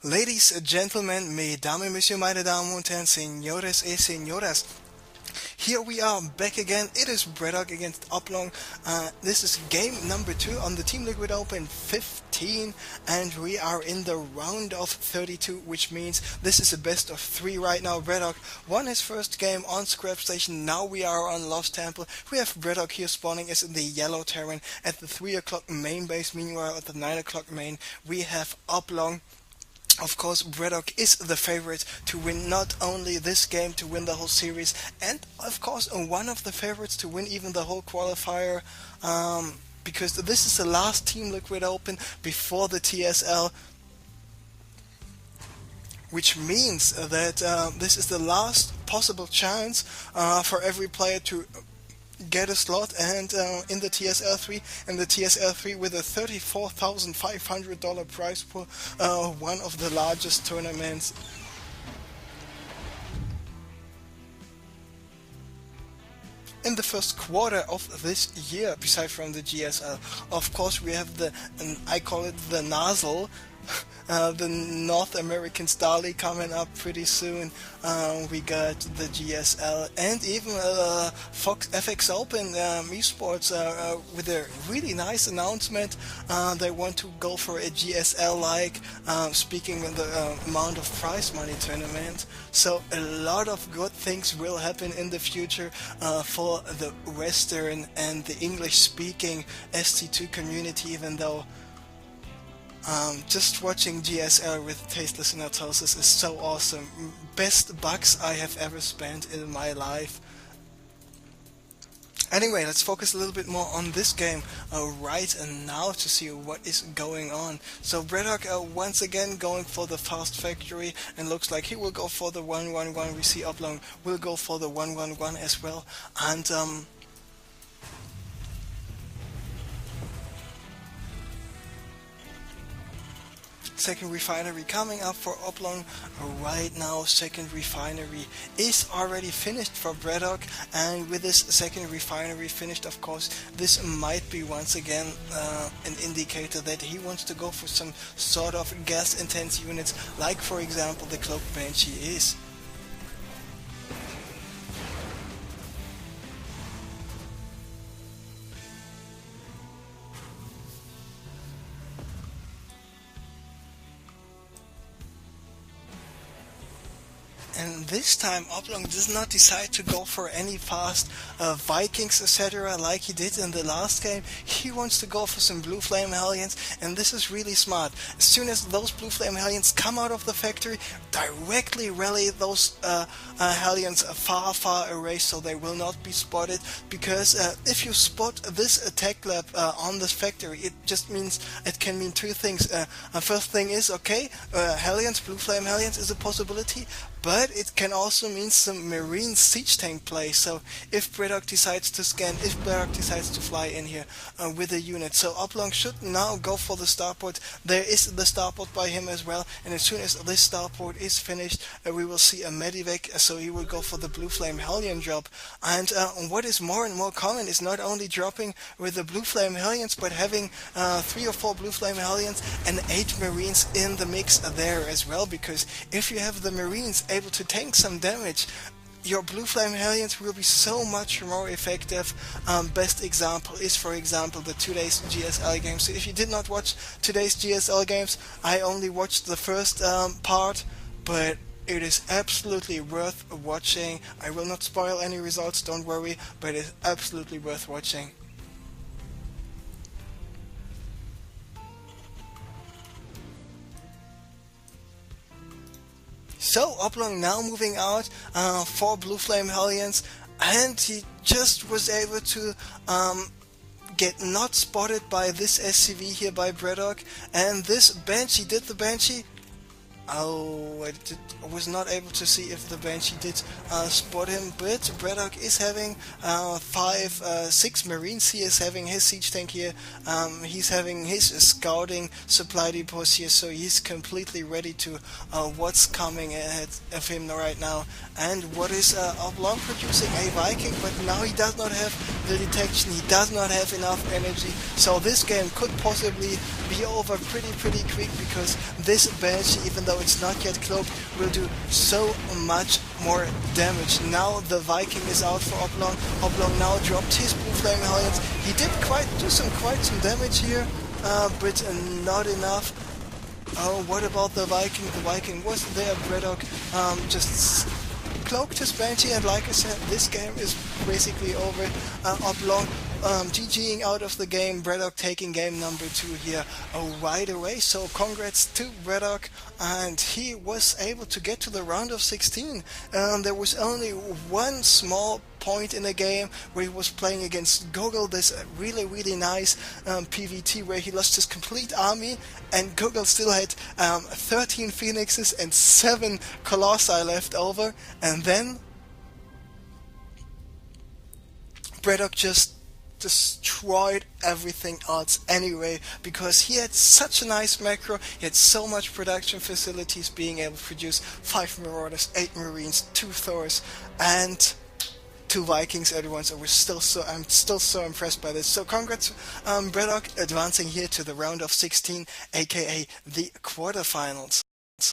Ladies and gentlemen, mesdames et messieurs, meine Damen und Herren, señores et señoras, here we are back again. It is Braddock against Oblong. This is game number 2 on the Team Liquid Open 15, and we are in the round of 32, which means this is a best of 3 right now. Braddock won his first game on Scrap Station. Now we are on Lost Temple. We have Braddock here spawning as in the yellow terrain at the 3 o'clock main base. Meanwhile, at the 9 o'clock main, we have Oblong. Of course, Braddock is the favorite to win not only this game, to win the whole series, and of course one of the favorites to win even the whole qualifier, because this is the last Team Liquid Open before the TSL, which means that this is the last possible chance for every player to get a slot and in the TSL3, and the TSL3 with a $34,500 prize pool, one of the largest tournaments in the first quarter of this year, beside from the GSL. Of course, we have the, I call it the nozzle, the North American Star League coming up pretty soon. We got the GSL and even FX Open esports with a really nice announcement. They want to go for a GSL like, speaking of the amount of prize money tournament. So a lot of good things will happen in the future for the Western and the English speaking ST2 community, even though just watching GSL with Tasteless Natosis is so awesome. Best bucks I have ever spent in my life. Anyway, let's focus a little bit more on this game right now to see what is going on. So Braddock once again going for the fast factory, and looks like he will go for the 1-1-1. We see Oblong will go for the 1-1-1 as well. And second refinery coming up for Oblong right now. Second refinery is already finished for Braddock, and with this second refinery finished, of course, this might be once again an indicator that he wants to go for some sort of gas intense units, like for example the Cloak Banshee is. And this time Oblong does not decide to go for any fast Vikings etc. like he did in the last game. He wants to go for some Blue Flame Hellions, and this is really smart. As soon as those Blue Flame Hellions come out of the factory, directly rally those Hellions far away so they will not be spotted, because if you spot this attack lab on this factory, it just means, it can mean two things. First thing is, okay, Hellions, Blue Flame Hellions is a possibility, but it can also mean some Marine siege tank play. So if Braddock decides to scan, if Braddock decides to fly in here with a unit, so Oblong should now go for the starport. There is the starport by him as well, and as soon as this starport is finished, we will see a medivac, so he will go for the Blue Flame Hellion drop. And what is more and more common is not only dropping with the Blue Flame Hellions, but having 3 or 4 Blue Flame Hellions and 8 Marines in the mix there as well, because if you have the Marines able to tank some damage, your Blue Flame Hellions will be so much more effective. Best example is, for example, the today's GSL games. So if you did not watch today's GSL games, I only watched the first part, but it is absolutely worth watching. I will not spoil any results, don't worry, but it's absolutely worth watching. So Oblong now moving out for Blue Flame Hellions, and he just was able to get not spotted by this SCV here by Braddock, and this Banshee, did the Banshee Oh, I was not able to see if the Banshee did spot him, but Braddock is having six Marines. He is having his siege tank here. He's having his scouting supply depots here, so he's completely ready to what's coming ahead of him right now. And what is Oblong producing? A Viking, but now he does not have the detection. He does not have enough energy, so this game could possibly be over pretty quick, because this Banshee, even though it's not yet cloaked, will do so much more damage. Now the Viking is out for Oblong. Oblong now dropped his blue flame hellions. He did quite some damage here, but not enough. Oh, what about the Viking? The Viking was there. Braddock just cloaked his Banshee, and like I said, this game is basically over. Oblong GGing out of the game, Braddock taking game number 2 here right away. So congrats to Braddock, and he was able to get to the round of 16. There was only one small point in the game where he was playing against Gogol, this really nice PvT where he lost his complete army, and Gogol still had 13 Phoenixes and 7 Colossi left over, and then Braddock just destroyed everything else anyway, because he had such a nice macro. He had so much production facilities, being able to produce 5 Marauders, 8 Marines, 2 Thors, and 2 Vikings at once. I'm still so impressed by this. So congrats, Braddock, advancing here to the round of 16, aka the quarterfinals.